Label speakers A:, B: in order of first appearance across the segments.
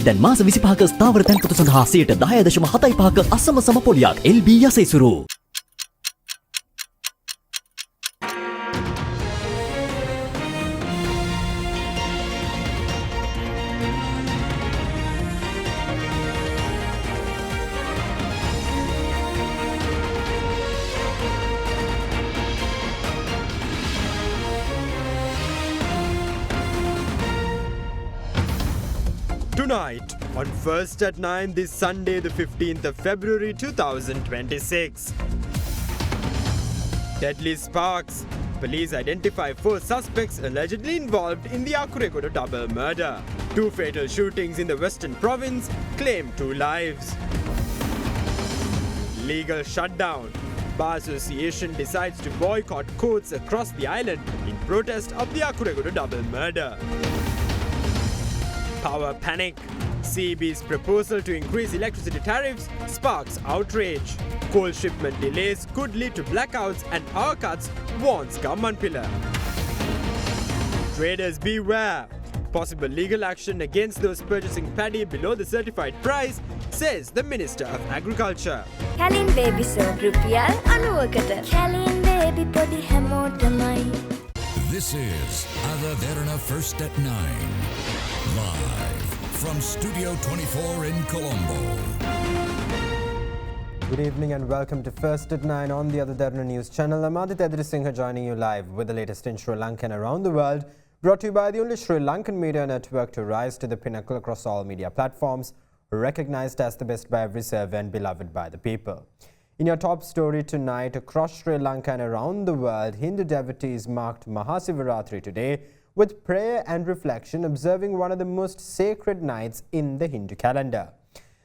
A: දැන් මාස 25ක ස්ථාවර තැන්පතු සඳහා 10.75ක අසම සම පොලියක් LB යසෙසුරු.
B: Tonight, on First at 9 this Sunday the 15th of February 2026. Deadly sparks. Police identify 4 suspects allegedly involved in the Akuregoda double murder. 2 fatal shootings in the western province claim 2 lives. Legal shutdown. Bar Association decides to boycott courts across the island in protest of the Akuregoda double murder. Power panic. CEB's proposal to increase electricity tariffs sparks outrage. Coal shipment delays could lead to blackouts and power cuts, warns government pillar. Traders beware. Possible legal action against those purchasing paddy below the certified price, says the Minister of Agriculture.
C: Kalin baby soap rupial anuwakata. Kalin baby podi hamotamai.
D: This is Derana First at 9. Live from Studio 24 in Colombo.
E: Good evening and welcome to First at 9 on the Derana News channel. I'm Aditya Singh joining you live with the latest in Sri Lanka and around the world. Brought to you by the only Sri Lankan media network to rise to the pinnacle across all media platforms. Recognized as the best by every survey and beloved by the people. In your top story tonight, across Sri Lanka and around the world, Hindu devotees marked Mahashivratri today with prayer and reflection, observing one of the most sacred nights in the Hindu calendar.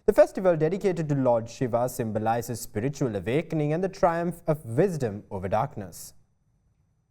E: The festival dedicated to Lord Shiva symbolizes spiritual awakening and the triumph of wisdom over darkness.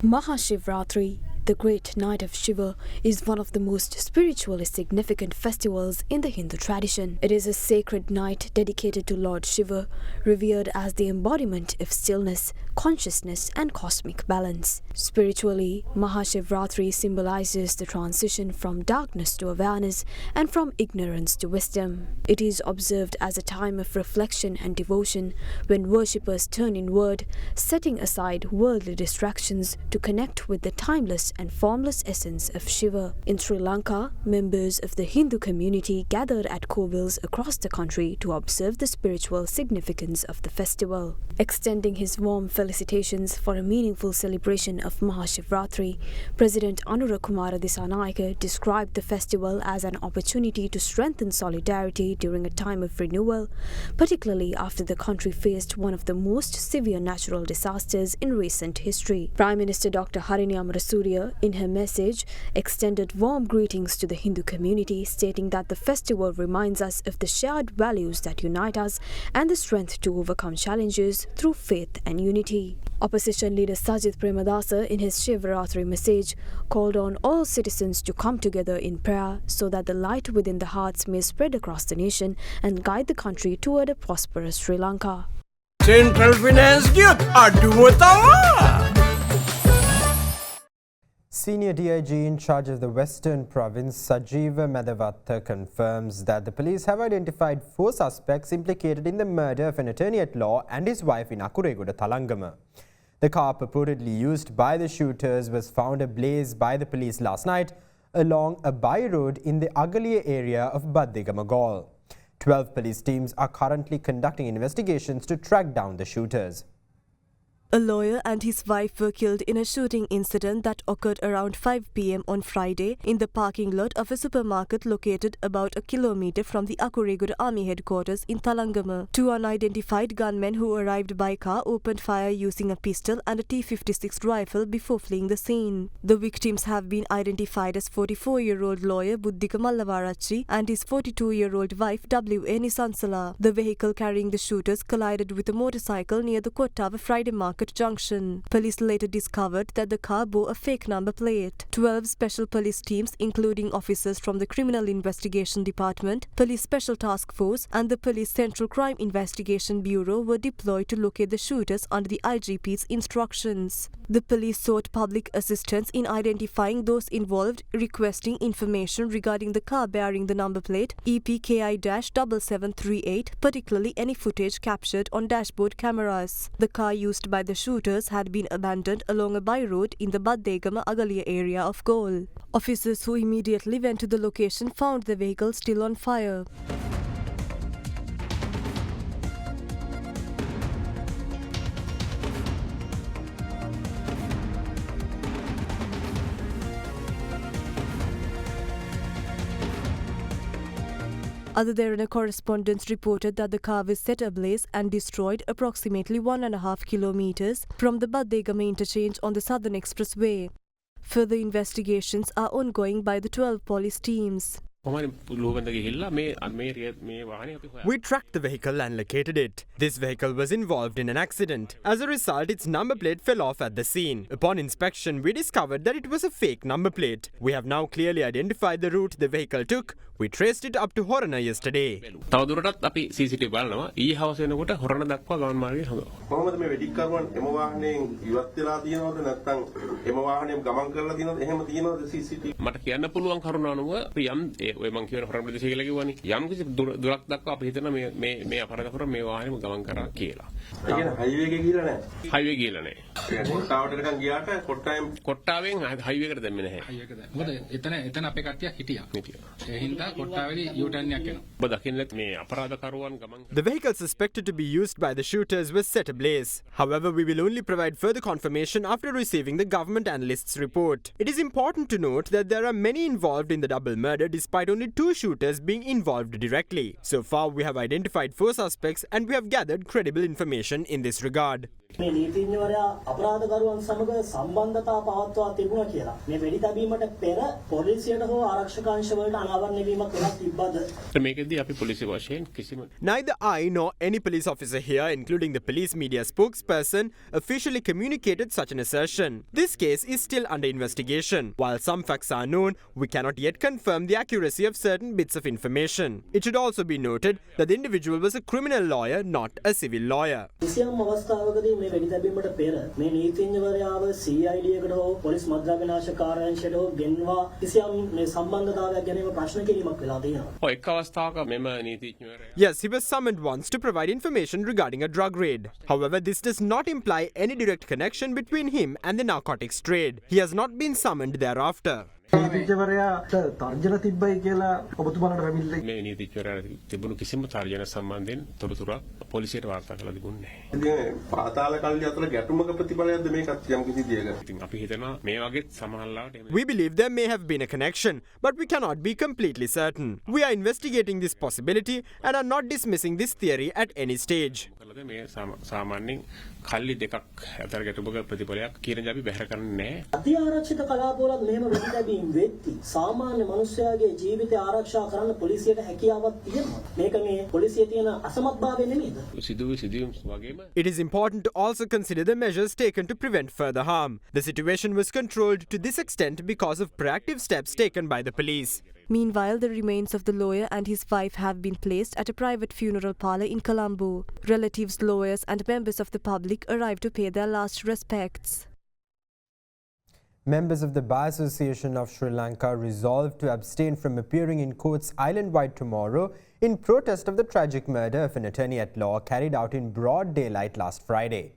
F: Mahashivratri, the great night of Shiva, is one of the most spiritually significant festivals in the Hindu tradition. It is a sacred night dedicated to Lord Shiva, revered as the embodiment of stillness, consciousness and cosmic balance. Spiritually, Mahashivratri symbolizes the transition from darkness to awareness and from ignorance to wisdom. It is observed as a time of reflection and devotion when worshippers turn inward, setting aside worldly distractions to connect with the timeless and formless essence of Shiva. In Sri Lanka, members of the Hindu community gathered at kovils across the country to observe the spiritual significance of the festival. Extending his warm felicitations for a meaningful celebration of Mahashivratri, President Anurakkumara Dissanayake described the festival as an opportunity to strengthen solidarity during a time of renewal, particularly after the country faced one of the most severe natural disasters in recent history. Prime Minister Dr. Harini Amarasuriya, in her message, extended warm greetings to the Hindu community, stating that the festival reminds us of the shared values that unite us and the strength to overcome challenges through faith and unity. Opposition leader Sajith Premadasa, in his Shivaratri message, called on all citizens to come together in prayer so that the light within the hearts may spread across the nation and guide the country toward a prosperous Sri Lanka.
G: Central Finance Duke Aduwatawa!
E: Senior DIG in charge of the Western Province, Sajeeva Madhavatta, confirms that the police have identified 4 suspects implicated in the murder of an attorney-at-law and his wife in Akuregoda, Thalangama. The car purportedly used by the shooters was found ablaze by the police last night along a by-road in the Agalia area of Baddigama Gaol. 12 police teams are currently conducting investigations to track down the shooters.
H: A lawyer and his wife were killed in a shooting incident that occurred around 5 p.m. on Friday in the parking lot of a supermarket located about a kilometer from the Akuregoda Army headquarters in Thalangama. 2 unidentified gunmen who arrived by car opened fire using a pistol and a T56 rifle before fleeing the scene. The victims have been identified as 44-year-old lawyer Buddhika Mallavarachchi and his 42-year-old wife W.A. Nisansala. The vehicle carrying the shooters collided with a motorcycle near the Kottawa Friday market Supermarket junction. Police later discovered that the car bore a fake number plate. 12 special police teams, including officers from the Criminal Investigation Department, Police Special Task Force and the Police Central Crime Investigation Bureau were deployed to locate the shooters under the IGP's instructions. The police sought public assistance in identifying those involved, requesting information regarding the car bearing the number plate EPKI-7738, particularly any footage captured on dashboard cameras. The car used by the shooters had been abandoned along a by-road in the Baddegama Agaliya area of Galle. Officers who immediately went to the location found the vehicle still on fire. Other Derana correspondents reported that the car was set ablaze and destroyed approximately 1.5 kilometers from the Baddegama interchange on the Southern Expressway. Further investigations are ongoing by the 12 police teams.
B: We tracked the vehicle and located it. This vehicle was involved in an accident. As a result, its number plate fell off at the scene. Upon inspection, we discovered that it was a fake number plate. We have now clearly identified the route the vehicle took. We traced it up to Horana yesterday.
I: තවදුරටත් අපි CCTV බලනවා. ඊ හවස වෙනකොට හොරණ දක්වා ගමන් මාර්ගය හොඳයි.
J: කොහොමද මේ වෙඩික්කරුවන් එම වාහනයෙන් ඉවත් වෙලා තියෙනවද නැත්නම් එම වාහනයෙන් ගමන් කරලා තියෙනවද එහෙම තියෙනවද CCTV?
I: මට කියන්න පුළුවන් කරුණ අනුව යම් ඔය මං කියන හොරණ ප්‍රදේශය කියලා කිව්වනේ. යම් කිසි දුරක් දක්වා අපි හිතන මේ අපරාධකරු මේ වාහනේම ගමන් කරා කියලා.
J: ඒ කියන්නේ හයිවේ එකේ ගිහලා නැහැ.
I: හයිවේ ගිහලා නැහැ.
J: කොට්ටාවට නිකන් ගියාට
I: කොට්ටාවෙන් හයිවේ එකට දැම්මේ නැහැ.
K: හයිවේ එකට. මොකද එතන අපේ කට්ටියක් හිටියා. ඒ හින්දා කොට්ටාවේදී U-turn එකක් එනවා.
I: ඔබ දකින්න මේ අපරාධකරුවන් ගමන්
B: The vehicle suspected to be used by the shooters was set ablaze. However, we will only provide further confirmation after receiving the government analyst's report. It is important to note that there are many involved in the double murder despite only 2 shooters being involved directly. So far, we have identified 4 suspects and we have gathered credible information in this regard.
L: මේ නීතිඥවරයා අපරාධකරුවන් සමග සම්බන්ධතා පවත්වා තිබුණා කියලා. මේ වෙඩි තැබීමට පෙර පොලිසියට හෝ ආරක්ෂක අංශවලට අනාවරණය වීමක් වෙලා තිබ්බද?
I: මේකෙදී අපි පොලිසිය වශයෙන් කිසිම
B: Neither I nor any police officer here, including the police media spokesperson, officially communicated such an assertion. This case is still under investigation. While some facts are known, we cannot yet confirm the accuracy of certain bits of information. It should also be noted that the individual was a criminal lawyer, not a civil lawyer.
L: කිසියම් අවස්ථාවකදී මේ වෙඩි තැබීමට පෙර මේ නීතිඥවරයාව CID එකට හෝ police මද්ද්‍රව්‍ය නාශක කාර්යාංශයට හෝ ගෙන්වා කිසියම් මේ සම්බන්ධතාවයක් ගැනීම ප්‍රශ්න කිරීමක් වෙලා තියෙනවා.
I: ඔය එක් අවස්ථාවක මෙම නීතිඥවරයා
B: Yes, he was summoned once to provide information regarding a drug raid. However, this does not imply any direct connection between him and the narcotics trade. He has not been summoned thereafter.
L: නීතිඥවරයාට තර්ජන තිබ්බයි කියලා ඔබතුමාලට පැමිණිල්ල
I: මේ නීතිඥවරයා තිබුණු කිසිම තර්ජන සම්බන්ධයෙන් තොරතුරක් පොලිසියට වාර්තා කරලා තිබුණේ නැහැ.
J: ඉතින් පාතාල කල්ලි අතර ගැටුමක ප්‍රතිඵලයක්ද මේකත් යම් කිසි දෙයක.
I: ඉතින් අපි හිතනවා මේ වගේ සමහරවිට
B: We believe there may have been a connection, but we cannot be completely certain. We are investigating this possibility and are not dismissing this theory at any stage.
I: මේ සාමාන්‍යයෙන් කල්ලි දෙකක් අතර ගැටුමක ප්‍රතිඵලයක් කියන අපි බැහැර කරන්නේ නැහැ.
L: අති ආරක්ෂිත කලාපවල මෙහෙම වෙඩි තැබීම් වෙද්දී සාමාන්‍ය මිනිස්යාගේ ජීවිතය ආරක්ෂා කරන්න පොලිසියට හැකියාවක් තියෙනවා. මේක මේ පොලිසියේ තියෙන අසමත්භාවය නෙමෙයිද?
I: සිදුවීම් වගේම
B: It is important to also consider the measures taken to prevent further harm. The situation was controlled to this extent because of proactive steps taken by the police.
H: Meanwhile, the remains of the lawyer and his wife have been placed at a private funeral parlour in Colombo. Relatives, lawyers and members of the public arrived to pay their last respects.
E: Members of the Bar Association of Sri Lanka resolved to abstain from appearing in courts island-wide tomorrow in protest of the tragic murder of an attorney-at-law carried out in broad daylight last Friday.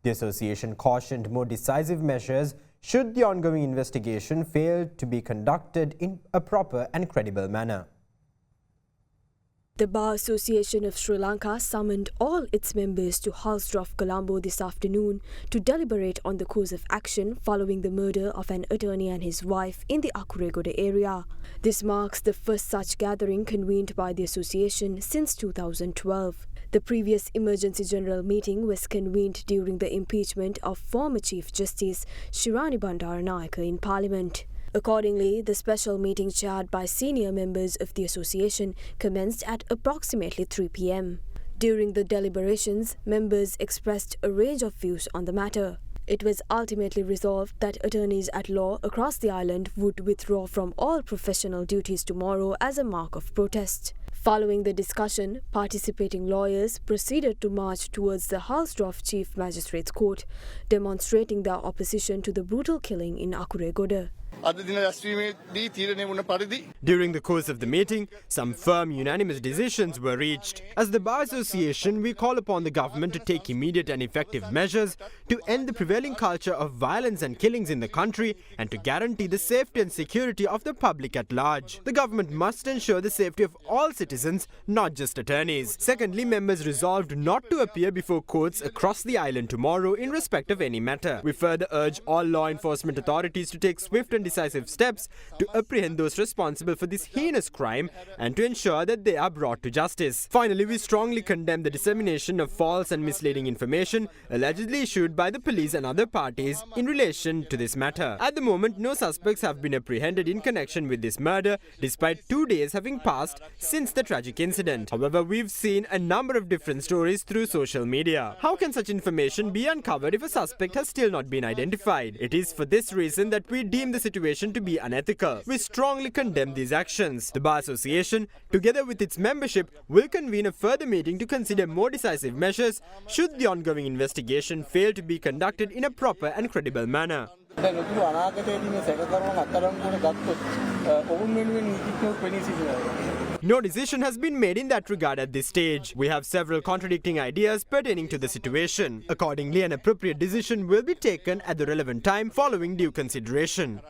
E: The association cautioned more decisive measures should the ongoing investigation fail to be conducted in a proper and credible manner.
F: The Bar Association of Sri Lanka summoned all its members to Halsdorf, Colombo this afternoon to deliberate on the course of action following the murder of an attorney and his wife in the Akuregoda area. This marks the first such gathering convened by the association since 2012. The previous emergency general meeting was convened during the impeachment of former Chief Justice Shirani Bandaranayake in Parliament. Accordingly, the special meeting chaired by senior members of the association commenced at approximately 3 p.m. During the deliberations, members expressed a range of views on the matter. It was ultimately resolved that attorneys at law across the island would withdraw from all professional duties tomorrow as a mark of protest. Following the discussion, participating lawyers proceeded to march towards the Halsdorf Chief Magistrates Court, demonstrating their opposition to the brutal killing in Akuregoda.
B: During the course of the meeting, some firm unanimous decisions were reached. As the Bar Association, we call upon the government to take immediate and effective measures to end the prevailing culture of violence and killings in the country and to guarantee the safety and security of the public at large. The government must ensure the safety of all citizens, not just attorneys. Secondly, members resolved not to appear before courts across the island tomorrow in respect of any matter. We further urge all law enforcement authorities to take swift and decisive steps to apprehend those responsible for this heinous crime and to ensure that they are brought to justice. Finally, we strongly condemn the dissemination of false and misleading information allegedly issued by the police and other parties in relation to this matter. At the moment, no suspects have been apprehended in connection with this murder, despite 2 days having passed since the tragic incident. However, we've seen a number of different stories through social media. How can such information be uncovered if a suspect has still not been identified? It is for this reason that we deem the situation to be unethical. We strongly condemn these actions. The Bar Association, together with its membership, will convene a further meeting to consider more decisive measures should the ongoing investigation fail to be conducted in a proper and credible manner. No decision has been made in that regard at this stage. We have several contradicting ideas pertaining to the situation. Accordingly, an appropriate decision will be taken at the relevant time following due consideration.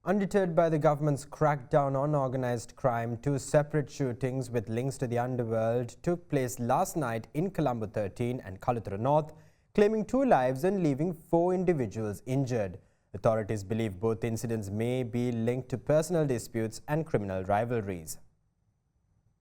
E: Undeterred by the government's crackdown on organised crime, 2 separate shootings with links to the underworld took place last night in Colombo 13 and Kaluthara North, claiming 2 lives and leaving 4 individuals injured. Authorities believe both incidents may be linked to personal disputes and criminal rivalries.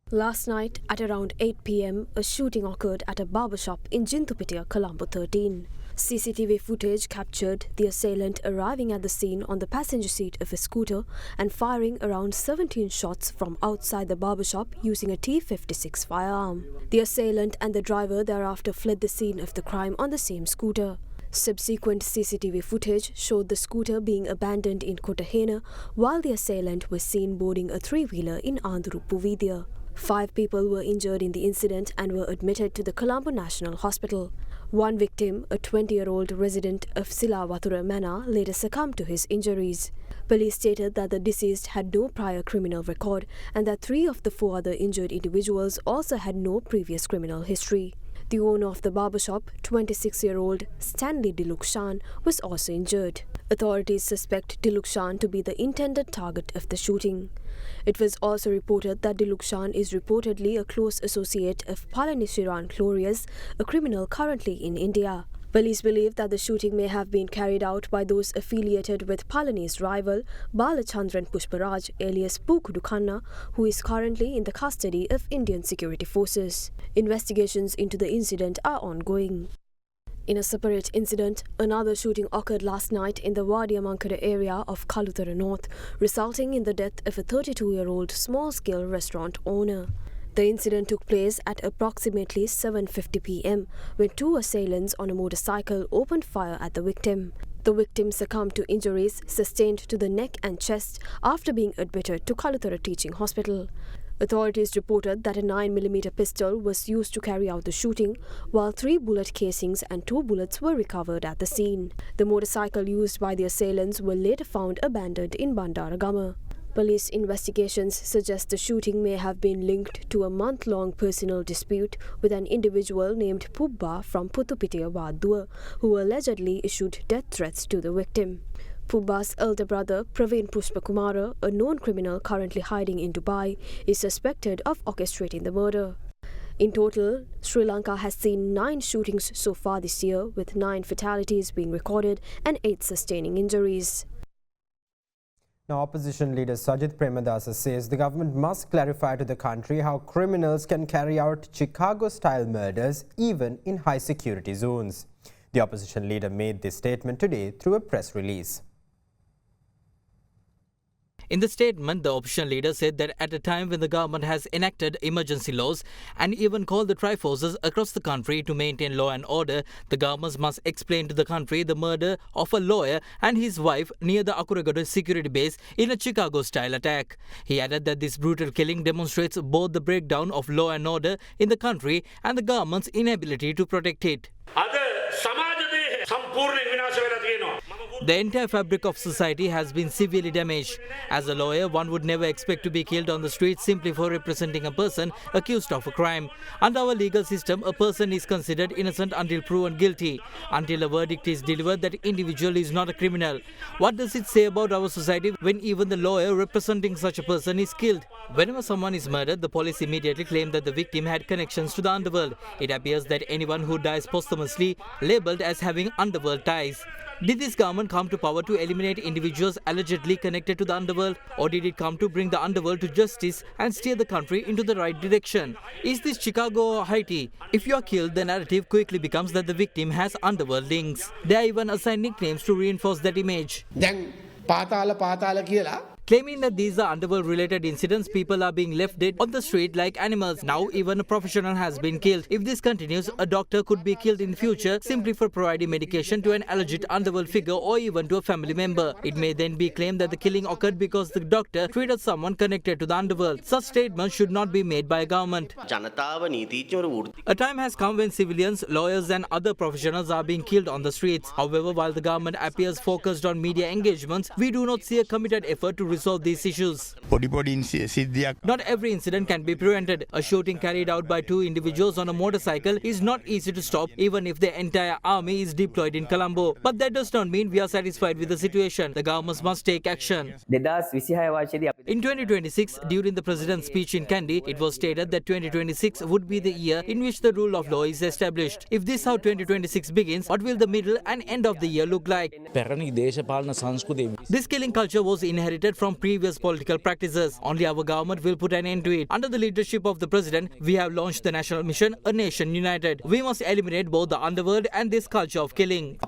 F: Last night at around 8 p.m, a shooting occurred at a barbershop in Jintupitia, Colombo 13. CCTV footage captured the assailant arriving at the scene on the passenger seat of a scooter and firing around 17 shots from outside the barbershop using a T56 firearm. The assailant and the driver thereafter fled the scene of the crime on the same scooter. Subsequent CCTV footage showed the scooter being abandoned in Kotahena while the assailant was seen boarding a 3-wheeler in Andhrupuvidya. 5 people were injured in the incident and were admitted to the Colombo National Hospital. One victim, a 20-year-old resident of Silavathura Mana, later succumbed to his injuries. Police stated that the deceased had no prior criminal record and that 3 of the 4 other injured individuals also had no previous criminal history. The owner of the barbershop, 26-year-old Stanley Dilukshan, was also injured. Authorities suspect Dilukshan to be the intended target of the shooting. It was also reported that Dilukshan is reportedly a close associate of Palanisiran Glorious, a criminal currently in India. Police believe that the shooting may have been carried out by those affiliated with Palani's rival Balachandran Pushparaj alias Pukudu Khanna, who is currently in the custody of Indian security forces. Investigations into the incident are ongoing. In a separate incident, another shooting occurred last night in the Wadiamankara area of Kaluthara North, resulting in the death of a 32-year-old small-scale restaurant owner. The incident took place at approximately 7:50 p.m. when 2 assailants on a motorcycle opened fire at the victim. The victim succumbed to injuries sustained to the neck and chest after being admitted to Kaluthara Teaching Hospital. Authorities reported that a 9mm pistol was used to carry out the shooting, while 3 bullet casings and 2 bullets were recovered at the scene. The motorcycle used by the assailants were later found abandoned in Bandaragama. Police investigations suggest the shooting may have been linked to a month-long personal dispute with an individual named Pubba from Puthupitiya Wadua, who allegedly issued death threats to the victim. Pubba's elder brother, Praveen Pushpakumara, a known criminal currently hiding in Dubai, is suspected of orchestrating the murder. In total, Sri Lanka has seen 9 shootings so far this year, with 9 fatalities being recorded and 8 sustaining injuries.
E: Now, opposition leader Sajith Premadasa says the government must clarify to the country how criminals can carry out Chicago-style murders even in high-security zones. The opposition leader made this statement today through a press release.
M: In the statement, the opposition leader said that at a time when the government has enacted emergency laws and even called the tri-forces across the country to maintain law and order, the governments must explain to the country the murder of a lawyer and his wife near the Akuregoda security base in a Chicago-style attack. He added that this brutal killing demonstrates both the breakdown of law and order in the country and the government's inability to protect it. The entire fabric of society has been severely damaged. As a lawyer, one would never expect to be killed on the street simply for representing a person accused of a crime. Under our legal system, a person is considered innocent until proven guilty. Until a verdict is delivered, that individual is not a criminal. What does it say about our society when even the lawyer representing such a person is killed? Whenever someone is murdered, the police immediately claim that the victim had connections to the underworld. It appears that anyone who dies posthumously labelled as having underworld ties. Did this government come to power to eliminate individuals allegedly connected to the underworld, or did it come to bring the underworld to justice and steer the country into the right direction? Is this Chicago or Haiti? If you are killed, the narrative quickly becomes that the victim has underworld links. They are even assigned nicknames to reinforce that image. Claiming that these are underworld-related incidents, people are being left dead on the street like animals. Now even a professional has been killed. If this continues, a doctor could be killed in future simply for providing medication to an alleged underworld figure or even to a family member. It may then be claimed that the killing occurred because the doctor treated someone connected to the underworld. Such statements should not be made by a government. A time has come when civilians, lawyers and other professionals are being killed on the streets. However, while the government appears focused on media engagements, we do not see a committed effort to resolve these issues. Not every incident can be prevented. A shooting carried out by two individuals on a motorcycle is not easy to stop even if the entire army is deployed in Colombo. But that does not mean we are satisfied with the situation. The governments must take action. In 2026, during the president's speech in Kandy, it was stated that 2026 would be the year in which the rule of law is established. If this is how 2026 begins, what will the middle and end of the year look like? This killing culture was inherited from previous political practices. Only our government will put an end to it. Under the leadership of the president, we have launched the national mission, A Nation United. We must eliminate both the underworld and this culture of killing.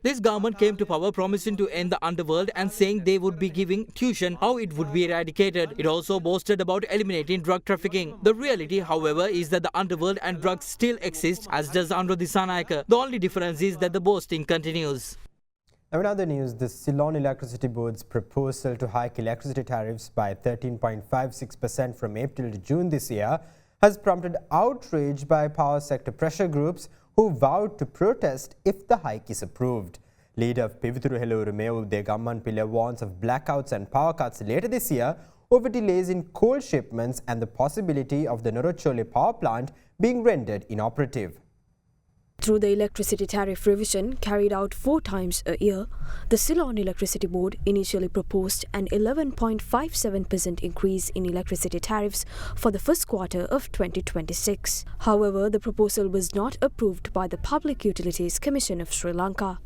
M: This government came to power promising to end the underworld and saying they would be giving tuition how it would be eradicated. It also boasted about eliminating drug trafficking. The reality, however, is that the underworld and drugs still exist, as does Andro Disanayaka. The only difference is that the boasting continues.
E: Now in other news, the Ceylon Electricity Board's proposal to hike electricity tariffs by 13.56% from April to June this year has prompted outrage by power sector pressure groups who vowed to protest if the hike is approved. Leader of Pivithuru Heluru Mewude Gammanpilla warns of blackouts and power cuts later this year over delays in coal shipments and the possibility of the Norochole power plant being rendered inoperative.
F: Through the electricity tariff revision carried out 4 times a year, the Ceylon Electricity Board initially proposed an 11.57% increase in electricity tariffs for the first quarter of 2026. However, the proposal was not approved by the Public Utilities Commission of Sri Lanka.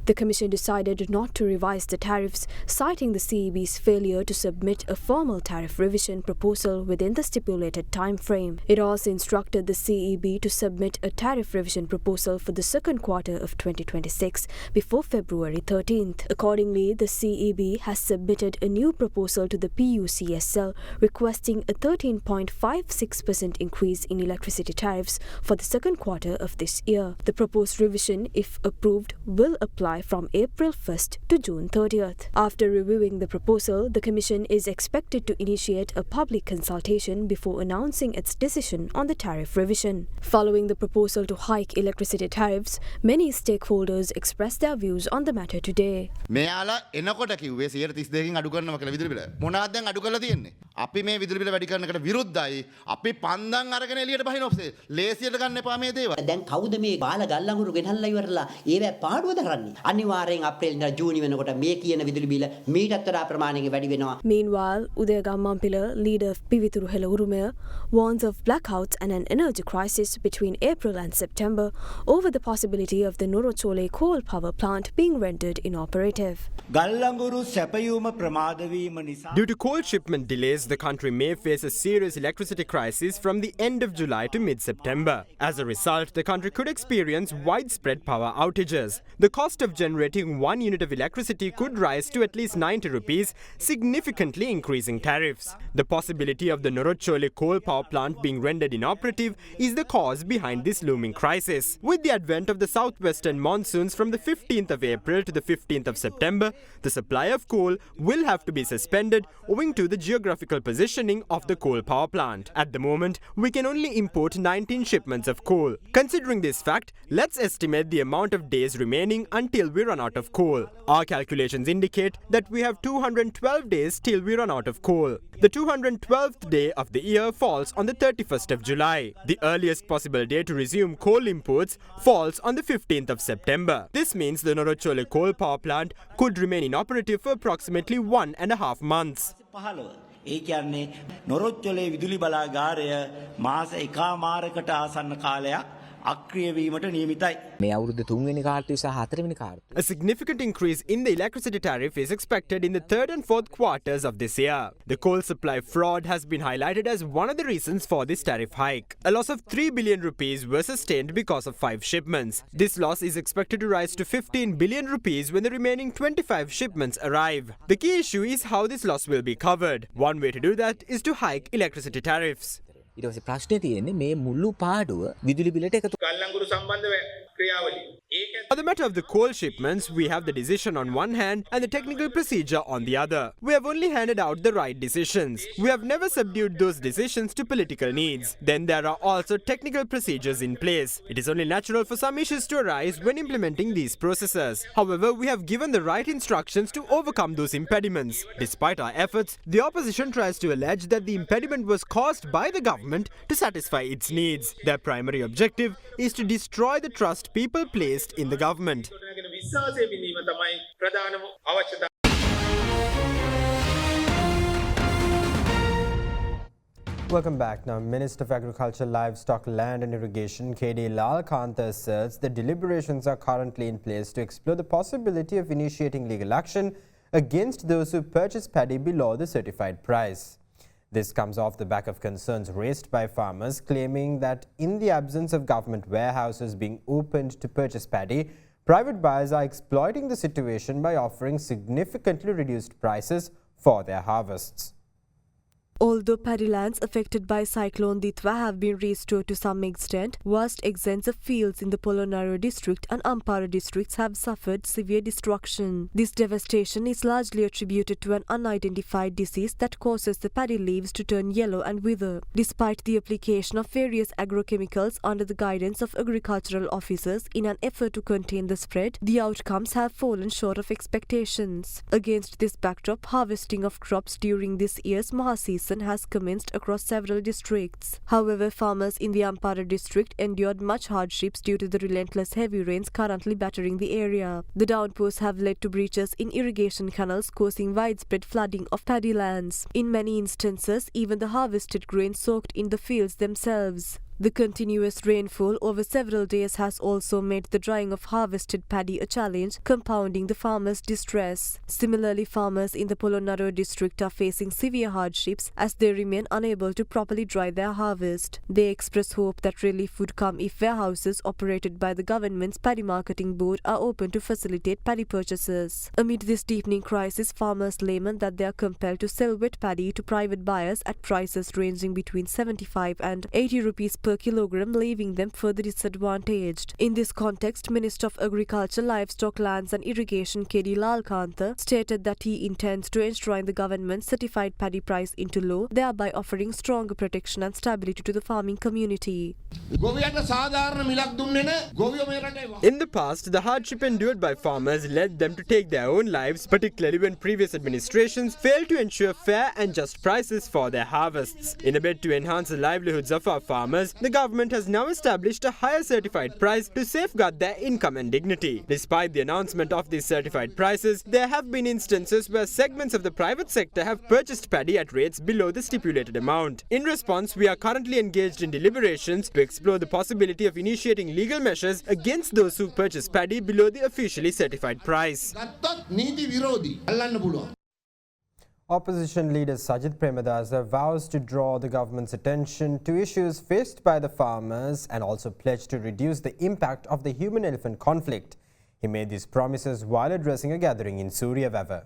F: The Commission decided not to revise the tariffs, citing the CEB's failure to submit a formal tariff revision proposal within the stipulated time frame. It also instructed the CEB to submit a tariff revision proposal for the second quarter of 2026 before February 13th. Accordingly, the CEB has submitted a new proposal to the PUCSL requesting a 13.56% increase in electricity tariffs for the second quarter of this year. The proposed revision, if approved, will apply from April 1st to June 30th. After reviewing the proposal, the Commission is expected to initiate a public consultation before announcing its decision on the tariff revision. Following the proposal to hike electricity tariffs, many stakeholders expressed their views on the matter today.
N: මෙයාලා එනකොට කිව්වේ 132කින් අඩු කරනවා කියලා විදුලි බිල. මොනවද දැන් අඩු කරලා තියෙන්නේ? අපි මේ විදුලි බිල වැඩි කරනකට විරුද්ධයි. අපි පන්දන් අරගෙන එළියට බහින ඔෆ්සේ. ලේසියට ගන්න එපා මේ දේවල්.
O: දැන් කවුද මේ බාල ගල්ලඟුරු ගෙනල්ලා ඉවරලා ඒවැ පාඩුව දරන්නේ? අනිවාර්යෙන් අප්‍රේල් ඉඳලා ජූනි වෙනකොට මේ කියන විදුලි බිල මීටත් වඩා ප්‍රමාණයකින් වැඩි වෙනවා.
F: Meanwhile, Udaya Gammanpilla, leader of Pivithuru Heluru, warns of blackouts and an energy crisis between April and September over the possibility of the Norochole coal power plant being rendered inoperative.
B: Due to coal shipment delays, the country may face a serious electricity crisis from the end of July to mid-September. As a result, the country could experience widespread power outages. The cost of generating 1 unit of electricity could rise to at least 90 rupees, significantly increasing tariffs. The possibility of the Norochole coal power plant being rendered inoperative is the cause behind this looming crisis. With the advent of the southwestern monsoons from the 15th of April to the 15th of September, the supply of coal will have to be suspended owing to the geographical positioning of the coal power plant. At the moment, we can only import 19 shipments of coal. Considering this fact, let's estimate the amount of days remaining until we run out of coal. Our calculations indicate that we have 212 days till we run out of coal. The 212th day of the year falls on the 31st of July. The earliest possible day to resume coal imports falls on the 15th of September. This means the Norochole coal power plant could remain inoperative for approximately 1.5 months.
P: ඒ කියන්නේ නොරොච්චොලේ විදුලි බලාගාරය මාස එකමාරකට ආසන්න කාලයක් අක්‍රිය වීමට නියමිතයි.
Q: මේ අවුරුද්ද 3 වෙනි කාර්තුවේ සහ 4 වෙනි කාර්තුවේ
B: A significant increase in the electricity tariff is expected in the 3rd and 4th quarters of this year. The coal supply fraud has been highlighted as one of the reasons for this tariff hike. A loss of 3 billion rupees was sustained because of 5 shipments. This loss is expected to rise to 15 billion rupees when the remaining 25 shipments arrive. The key issue is how this loss will be covered. One way to do that is to hike electricity tariffs.
Q: ඊට පස්සේ ප්‍රශ්නේ තියෙන්නේ මේ මුළු පාඩුව විදුලි බිලට එකතු
G: ගල්ලංගුරු සම්බන්ධව ක්‍රියාවලිය.
B: On the matter of the coal shipments, we have the decision on one hand and the technical procedure on the other. We have only handed out the right decisions. We have never subdued those decisions to political needs. Then there are also technical procedures in place. It is only natural for some issues to arise when implementing these processes. However, we have given the right instructions to overcome those impediments. Despite our efforts, the opposition tries to allege that the impediment was caused by the government to satisfy its needs. Their primary objective is to destroy the trust people placed in the government.
E: Welcome back. Now, Minister of Agriculture, Livestock, Land and Irrigation, K.D. Lalkantha asserts that deliberations are currently in place to explore the possibility of initiating legal action against those who purchase paddy below the certified price. This comes off the back of concerns raised by farmers claiming that in the absence of government warehouses being opened to purchase paddy, private buyers are exploiting the situation by offering significantly reduced prices for their harvests.
H: Although paddy lands affected by Cyclone Ditwa have been restored to some extent, vast extents of fields in the Polonnaruwa district and Ampara districts have suffered severe destruction. This devastation is largely attributed to an unidentified disease that causes the paddy leaves to turn yellow and wither. Despite the application of various agrochemicals under the guidance of agricultural officers in an effort to contain the spread, the outcomes have fallen short of expectations. Against this backdrop, harvesting of crops during this year's Maha season has commenced across several districts. However, farmers in the Ampara district endured much hardships due to the relentless heavy rains currently battering the area. The downpours have led to breaches in irrigation canals, causing widespread flooding of paddy lands. In many instances, even the harvested grain soaked in the fields themselves. The continuous rainfall over several days has also made the drying of harvested paddy a challenge, compounding the farmers' distress. Similarly, farmers in the Polonnaruwa district are facing severe hardships as they remain unable to properly dry their harvest. They express hope that relief would come if warehouses operated by the government's paddy marketing board are open to facilitate paddy purchases. Amid this deepening crisis, farmers lament that they are compelled to sell wet paddy to private buyers at prices ranging between 75 and 80 rupees per kilogram, leaving them further disadvantaged. In this context, Minister of Agriculture, Livestock, Lands and Irrigation K.D. Lalkantha stated that he intends to enshrine the government's certified paddy price into law, thereby offering stronger protection and stability to the farming community.
B: In the past, the hardship endured by farmers led them to take their own lives, particularly when previous administrations failed to ensure fair and just prices for their harvests. In a bid to enhance the livelihoods of our farmers, the government has now established a higher certified price to safeguard their income and dignity. Despite the announcement of these certified prices, there have been instances where segments of the private sector have purchased paddy at rates below the stipulated amount. In response, we are currently engaged in deliberations to explore the possibility of initiating legal measures against those who purchase paddy below the officially certified price.
E: Opposition leader Sajith Premadasa vows to draw the government's attention to issues faced by the farmers and also pledged to reduce the impact of the human-elephant conflict. He made these promises while addressing a gathering in Suryavawa.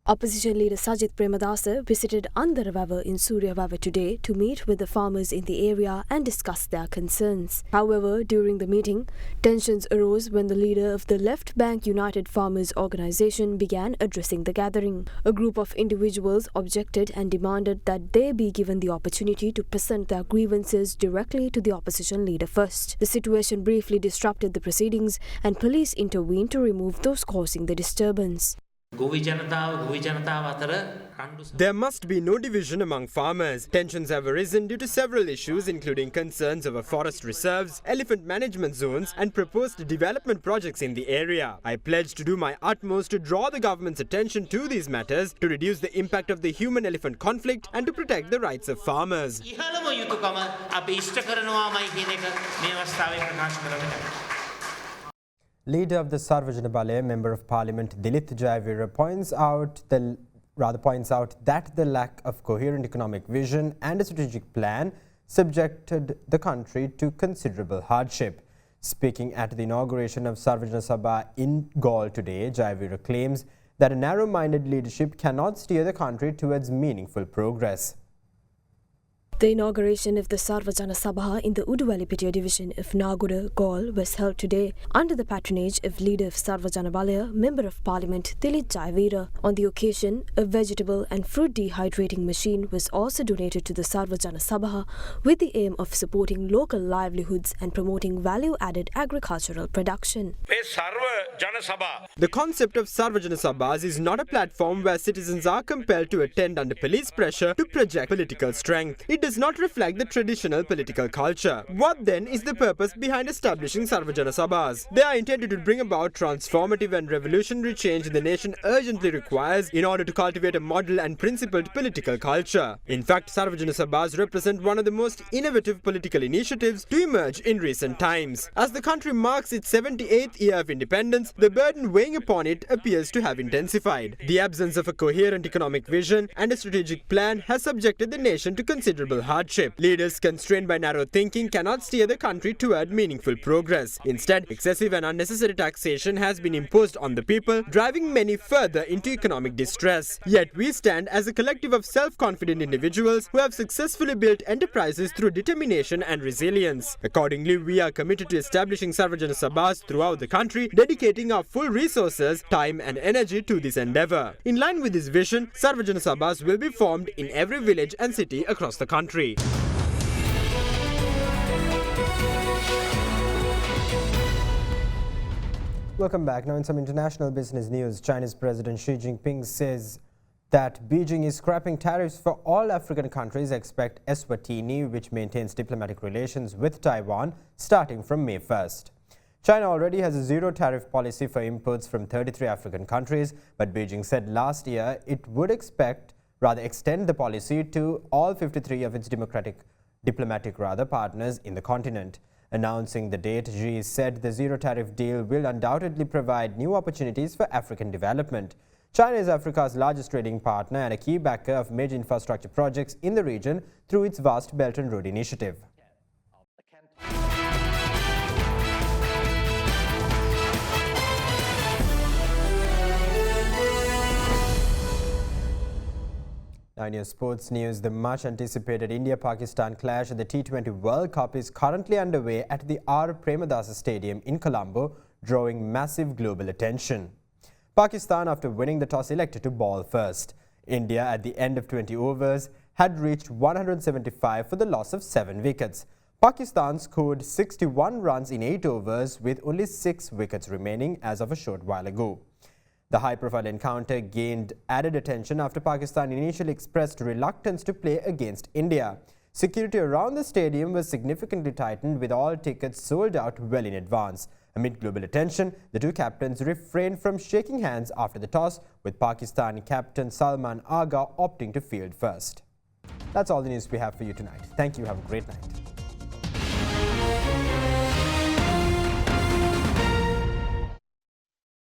F: Opposition leader Sajith Premadasa visited Andaravava in Suryavawa today to meet with the farmers in the area and discuss their concerns. However, during the meeting, tensions arose when the leader of the Left Bank United Farmers Organisation began addressing the gathering. A group of individuals objected and demanded that they be given the opportunity to present their grievances directly to the opposition leader first. The situation briefly disrupted the proceedings and police intervened to remove those causing the disturbance.
B: There must be no division among farmers. Tensions have arisen due to several issues including concerns over forest reserves, elephant management zones and proposed development projects in the area. I pledge to do my utmost to draw the government's attention to these matters to reduce the impact of the human-elephant conflict and to protect the rights of farmers.
E: Leader of the Sarvajana Balaya, Member of Parliament Dilith Jayavira points out that the lack of coherent economic vision and a strategic plan subjected the country to considerable hardship. Speaking at the inauguration of Sarvajana Sabha in Galle today, Jayavira claims that a narrow-minded leadership cannot steer the country towards meaningful progress.
F: The inauguration of the Sarvajana Sabha in the Uduvalipitiya division of Nagura, Galle was held today under the patronage of leader of Sarvajana Balaya, Member of Parliament Dilith Jayavira. On the occasion, a vegetable and fruit dehydrating machine was also donated to the Sarvajana Sabha with the aim of supporting local livelihoods and promoting value-added agricultural production.
B: The concept of Sarvajana Sabhas is not a platform where citizens are compelled to attend under police pressure to project political strength. It does not reflect the traditional political culture. What then is the purpose behind establishing Sarvajana Sabhas? They are intended to bring about transformative and revolutionary change the nation urgently requires in order to cultivate a model and principled political culture. In fact, Sarvajana Sabhas represent one of the most innovative political initiatives to emerge in recent times. As the country marks its 78th year of independence, the burden weighing upon it appears to have intensified. The absence of a coherent economic vision and a strategic plan has subjected the nation to considerable hardship. Leaders constrained by narrow thinking cannot steer the country toward meaningful progress. Instead, excessive and unnecessary taxation has been imposed on the people, driving many further into economic distress. Yet we stand as a collective of self-confident individuals who have successfully built enterprises through determination and resilience. Accordingly, we are committed to establishing Sarvajana Sabhas throughout the country, dedicating our full resources, time and energy to this endeavor. In line with this vision, Sarvajana Sabhas will be formed in every village and city across the country.
E: Welcome back. Now in some international business news, China's President Xi Jinping says that Beijing is scrapping tariffs for all African countries except Eswatini, which maintains diplomatic relations with Taiwan starting from May 1st. China already has a zero tariff policy for imports from 33 African countries, but Beijing said last year it would extend the policy to all 53 of its diplomatic partners in the continent. Announcing the date, Xi said the zero tariff deal will undoubtedly provide new opportunities for African development. China is Africa's largest trading partner and a key backer of major infrastructure projects in the region through its vast Belt and Road Initiative. Now in your sports news, the much anticipated India-Pakistan clash at the T20 World Cup is currently underway at the R. Premadasa Stadium in Colombo, drawing massive global attention. Pakistan, after winning the toss, elected to ball first. India, at the end of 20 overs, had reached 175 for the loss of 7 wickets. Pakistan scored 61 runs in 8 overs with only 6 wickets remaining as of a short while ago. The high-profile encounter gained added attention after Pakistan initially expressed reluctance to play against India. Security around the stadium was significantly tightened with all tickets sold out well in advance. Amid global attention, the two captains refrained from shaking hands after the toss, with Pakistan captain Salman Agha opting to field first. That's all the news we have for you tonight. Thank you. Have a great night.